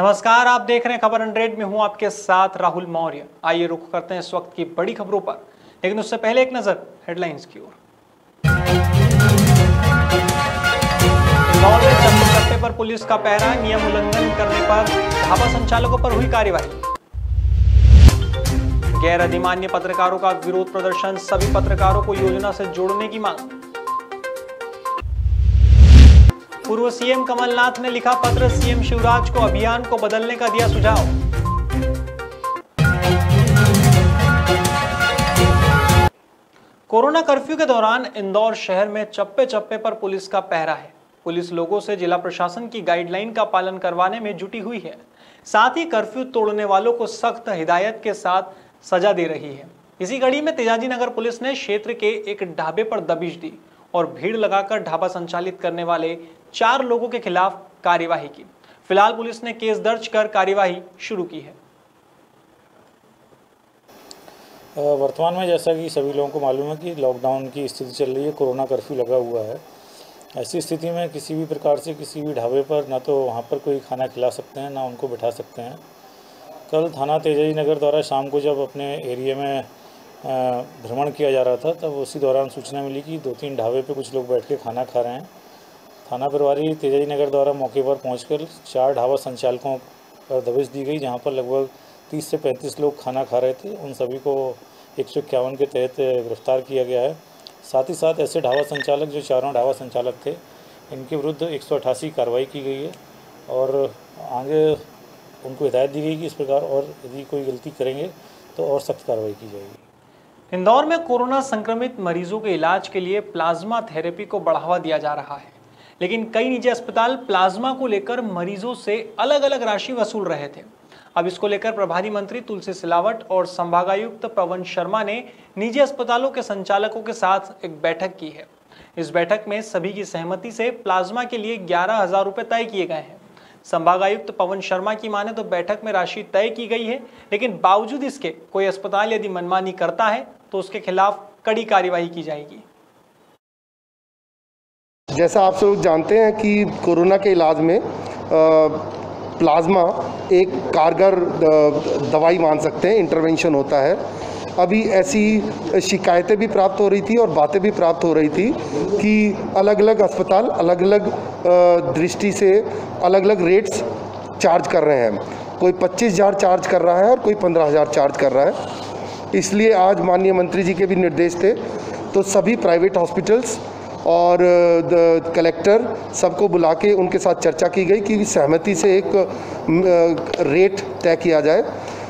नमस्कार, आप देख रहे हैं खबर 100 में हूं आपके साथ राहुल मौर्य। आइए रुख करते हैं इस वक्त की बड़ी खबरों पर, लेकिन उससे पहले एक नजर हेडलाइंस की ओर। इंदौर में चप्पे चप्पे पर पुलिस का पहरा, नियम उल्लंघन करने पर ढाबा संचालकों पर हुई कार्रवाई। गैर अधिमान्य पत्रकारों का विरोध प्रदर्शन, सभी पत्रकारों को योजना से जोड़ने की मांग। पूर्व सीएम कमलनाथ ने लिखा पत्र, सीएम शिवराज को अभियान को बदलने का दिया सुझाव। कोरोना कर्फ्यू के दौरान इंदौर शहर में चप्पे चप्पे पर पुलिस का पहरा है। पुलिस लोगों से जिला प्रशासन की गाइडलाइन का पालन करवाने में जुटी हुई है। साथ ही कर्फ्यू तोड़ने वालों को सख्त हिदायत के साथ सजा दे रही है। इसी कड़ी में तेजाजी नगर पुलिस ने क्षेत्र के एक ढाबे पर दबिश दी और भीड़ लगाकर ढाबा संचालित करने वाले 4 लोगों के खिलाफ कार्यवाही की। फिलहाल पुलिस ने केस दर्ज कर कार्यवाही शुरू की है। वर्तमान में जैसा कि सभी लोगों को मालूम है कि लॉकडाउन की स्थिति चल रही है, कोरोना कर्फ्यू लगा हुआ है। ऐसी स्थिति में किसी भी प्रकार से किसी भी ढाबे पर ना तो वहाँ पर कोई खाना खिला सकते हैं, ना उनको बिठा सकते हैं। कल थाना तेजाजी नगर द्वारा शाम को जब अपने एरिया में भ्रमण किया जा रहा था, तब उसी दौरान सूचना मिली कि 2-3 ढाबे पे कुछ लोग बैठ के खाना खा रहे हैं। थाना प्रभारी तेजाजी नगर द्वारा मौके पर पहुंचकर 4 ढाबा संचालकों पर दबिश दी गई, जहां पर लगभग 30 से 35 लोग खाना खा रहे थे। उन सभी को 151 के तहत गिरफ्तार किया गया है। साथ ही साथ ऐसे ढाबा संचालक जो चारों ढाबा संचालक थे, इनके विरुद्ध 188 कार्रवाई की गई है और आगे उनको हिदायत दी गई कि इस प्रकार और यदि कोई गलती करेंगे तो और सख्त कार्रवाई की जाएगी। इंदौर में कोरोना संक्रमित मरीजों के इलाज के लिए प्लाज्मा थेरेपी को बढ़ावा दिया जा रहा है, लेकिन कई निजी अस्पताल प्लाज्मा को लेकर मरीजों से अलग अलग राशि वसूल रहे थे। अब इसको लेकर प्रभारी मंत्री तुलसी सिलावट और संभागायुक्त पवन शर्मा ने निजी अस्पतालों के संचालकों के साथ एक बैठक की है। इस बैठक में सभी की सहमति से प्लाज्मा के लिए 11,000 रुपए तय किए गए हैं। संभागायुक्त पवन शर्मा की माने तो बैठक में राशि तय की गई है, लेकिन बावजूद इसके कोई अस्पताल यदि मनमानी करता है तो उसके खिलाफ कड़ी कार्यवाही की जाएगी। जैसा आप सब जानते हैं कि कोरोना के इलाज में प्लाज्मा एक कारगर दवाई मान सकते हैं, इंटरवेंशन होता है। अभी ऐसी शिकायतें भी प्राप्त हो रही थी और बातें भी प्राप्त हो रही थी कि अलग अलग अस्पताल अलग अलग दृष्टि से अलग अलग रेट्स चार्ज कर रहे हैं। कोई 25,000 चार्ज कर रहा है और कोई 15,000 चार्ज कर रहा है। इसलिए आज माननीय मंत्री जी के भी निर्देश थे, तो सभी प्राइवेट हॉस्पिटल्स और कलेक्टर सबको बुला के उनके साथ चर्चा की गई कि सहमति से एक रेट तय किया जाए।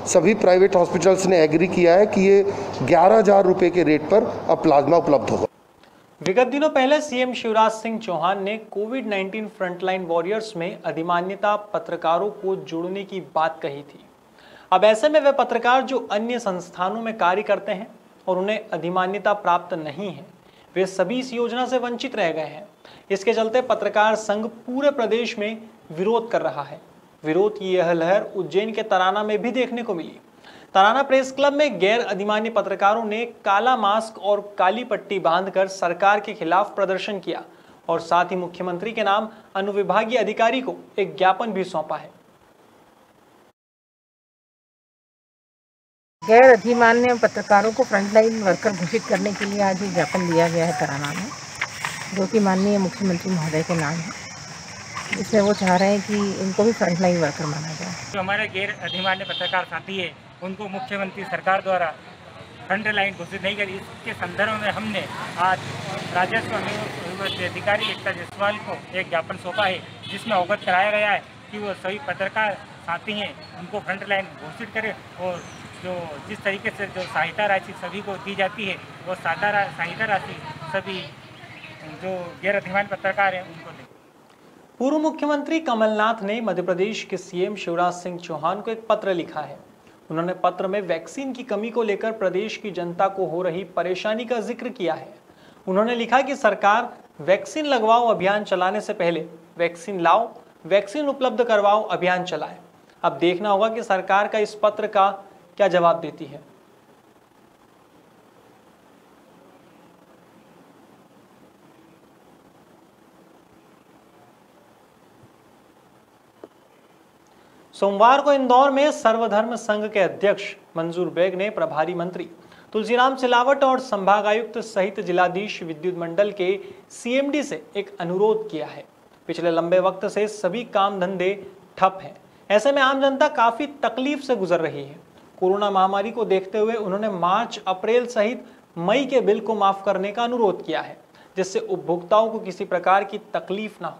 सभी प्राइवेट हॉस्पिटल्स ने एग्री किया है कि ये 11,000 रुपये के रेट पर अब प्लाज्मा उपलब्ध होगा। विगत दिनों पहले सीएम शिवराज सिंह चौहान ने कोविड-19 फ्रंटलाइन वॉरियर्स में अधिमान्यता पत्रकारों को जोड़ने की बात कही थी। अब ऐसे में वे पत्रकार जो अन्य संस्थानों में कार्य करते हैं और उन्हें अधिमान्यता प्राप्त नहीं है, वे सभी इस योजना से वंचित रह गए हैं। इसके चलते पत्रकार संघ पूरे प्रदेश में विरोध कर रहा है। विरोध की यह लहर उज्जैन के तराना में भी देखने को मिली। तराना प्रेस क्लब में गैर अधिमान्य पत्रकारों ने काला मास्क और काली पट्टी बांधकर सरकार के खिलाफ प्रदर्शन किया और साथ ही मुख्यमंत्री के नाम अनुविभागीय अधिकारी को एक ज्ञापन भी सौंपा है। गैर अधिमान्य पत्रकारों को फ्रंटलाइन वर्कर घोषित करने के लिए आज एक ज्ञापन दिया गया है तराना में, जो कि माननीय मुख्यमंत्री महोदय के नाम है। इसमें वो चाह रहे हैं कि इनको भी फ्रंटलाइन वर्कर माना जाए। जो हमारे गैर अधिमान्य पत्रकार साथी है, उनको मुख्यमंत्री सरकार द्वारा फ्रंटलाइन घोषित नहीं करी। इसके संदर्भ में हमने आज राजस्व अधिकारी एकता जायसवाल को एक ज्ञापन सौंपा है, जिसमें अवगत कराया गया है कि वो सभी पत्रकार साथी हैं उनको फ्रंटलाइन घोषित करें और जो जिस तरीके से जो सहायता राशि सभी को दी जाती है, वो सहायता राशि सभी जो गैर अधिमान्य पत्रकार हैं उनको दें। पूर्व मुख्यमंत्री कमलनाथ ने मध्य प्रदेश के सीएम शिवराज सिंह चौहान को एक पत्र लिखा है। उन्होंने पत्र में वैक्सीन की कमी को लेकर प्रदेश की जनता को हो रही परेशानी का जिक्र किया है। उन्होंने लिखा कि सरकार वैक्सीन लगवाओ अभियान चलाने से पहले वैक्सीन लाओ, वैक्सीन उपलब्ध करवाओ अभियान चलाए। अब देखना होगा कि सरकार का इस पत्र का क्या जवाब देती है। सोमवार को इंदौर में सर्वधर्म संघ के अध्यक्ष मंजूर बेग ने प्रभारी मंत्री तुलसीराम सिलावट और संभागायुक्त सहित जिलाधीश विद्युत मंडल के सीएमडी से एक अनुरोध किया है। पिछले लंबे वक्त से सभी काम धंधे ठप हैं। ऐसे में आम जनता काफी तकलीफ से गुजर रही है। कोरोना महामारी को देखते हुए उन्होंने मार्च, अप्रैल सहित मई के बिल को माफ करने का अनुरोध किया है, जिससे उपभोक्ताओं को किसी प्रकार की तकलीफ ना हो।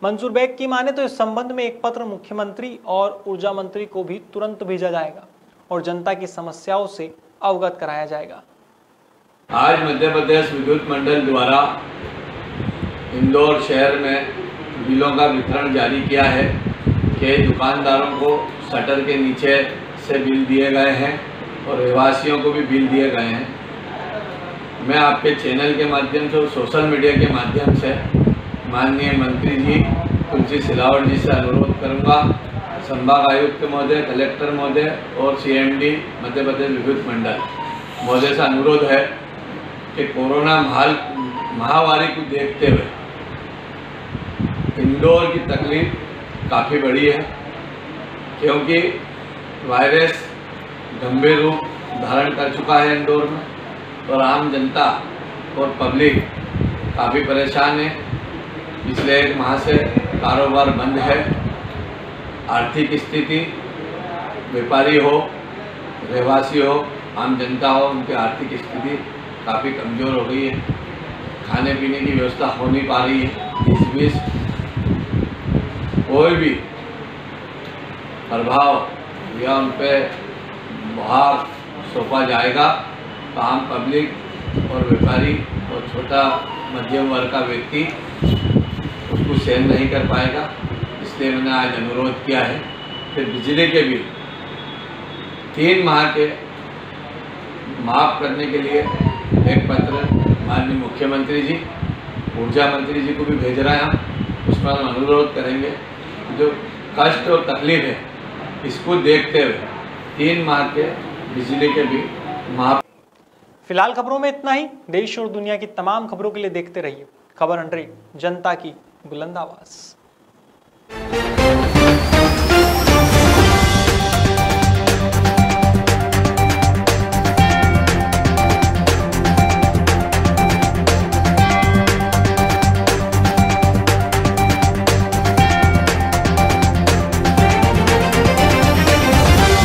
मंजूर बेग की माने तो इस संबंध में एक पत्र मुख्यमंत्री और ऊर्जा मंत्री को भी तुरंत भेजा जाएगा और जनता की समस्याओं से अवगत कराया जाएगा। आज मध्य प्रदेश विद्युत मंडल द्वारा इंदौर शहर में बिलों का वितरण जारी किया है कि दुकानदारों को शटर के नीचे से बिल दिए गए हैं और रहवासियों को भी बिल दिए गए हैं। मैं आपके चैनल के माध्यम से और सोशल मीडिया के माध्यम से माननीय मंत्री जी तुलसी सिलावट जी से अनुरोध करूंगा, संभाग आयुक्त महोदय, कलेक्टर महोदय और सीएमडी मध्य प्रदेश विद्युत मंडल महोदय से अनुरोध है कि कोरोना महामारी को देखते हुए इंदौर की तकलीफ काफ़ी बड़ी है, क्योंकि वायरस गंभीर रूप धारण कर चुका है इंदौर में और आम जनता और पब्लिक काफ़ी परेशान है। पिछले 1 माह से कारोबार बंद है। आर्थिक स्थिति, व्यापारी हो, रहवासी हो, आम जनता हो, उनकी आर्थिक स्थिति काफ़ी कमज़ोर हो गई है। खाने पीने की व्यवस्था हो नहीं पा रही है। इस बीच कोई भी प्रभाव या उन पर भार सौंपा जाएगा तो आम पब्लिक और व्यापारी और छोटा मध्यम वर्ग का व्यक्ति उसको सहन नहीं कर पाएगा। इसलिए मैंने आज अनुरोध किया है। फिर बिजली के बिल 3 माह के माफ़ करने के लिए एक पत्र माननीय मुख्यमंत्री जी, ऊर्जा मंत्री जी को भी भेज रहे हैं। उसमें हम अनुरोध करेंगे जो कष्ट और तकलीफ है इसको देखते हुए 3 माह के बिजली के बिल माफ़। फिलहाल खबरों में इतना ही। देश और दुनिया की तमाम खबरों के लिए देखते रहिए खबर 100, जनता की बुलंद आवाज़।